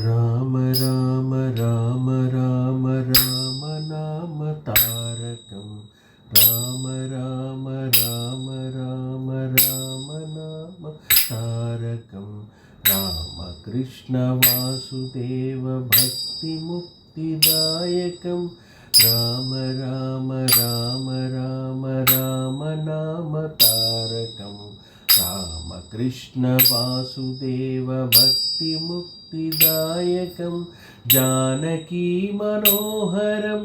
రామ రామ రామ రామ రామ నామ తారకం రామ రామ రామ రామ రామ నామ తారకం రామకృష్ణ వాసుదేవ భక్తి ముక్తిదాయకం రామ రామ రామ రామ రామ నామ తారకం రామకృష్ణ వాసుదేవ భక్తి ముక్తిదాయకం జానకీ మనోహరం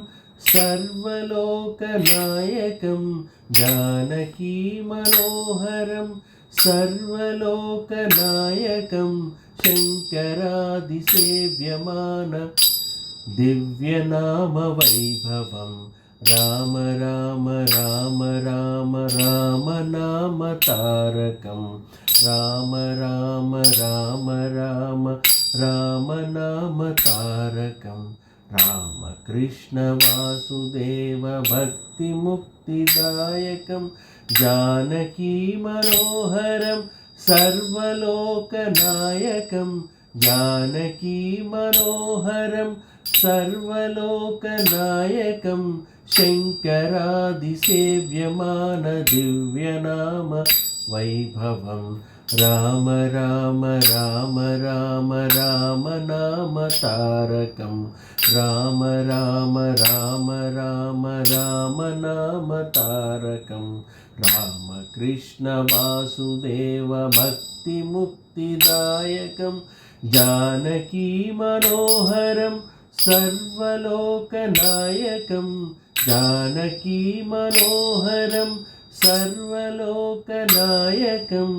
సర్వలోకనాయకం జానకీ మనోహరం సర్వలోకనాయకం శంకరాదిసేవ్యమాన దివ్యనామ వైభవం రామ రామ రామ రామ రామ నామ తారకం రామ రామ రామ రామ రామ నామ తారకం రామకృష్ణ వాసుదేవ భక్తి ముక్తిదాయకం జానకీ మనోహరం సర్వలోకనాయకం జానకీ మనోహరం సర్వలోకనాయకం శంకరాదిసేవ్యమాన దివ్యనామ వైభవం రామ రామ రామ రామ రామ నామ తారకం రామ రామ రామ రామ రామ నామ తారకం రామకృష్ణ వాసుదేవ భక్తి ముక్తిదాయకం జానకీ మనోహరం సర్వలోకనాయకం జానకీ మనోహరం సర్వలోకనాయకం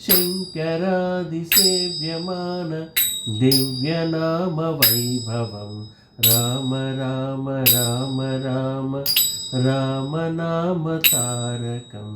శంకరాదిసేవ్యమాన దివ్యనామ వైభవం రామ రామ రామ రామ రామ నామ తారకం.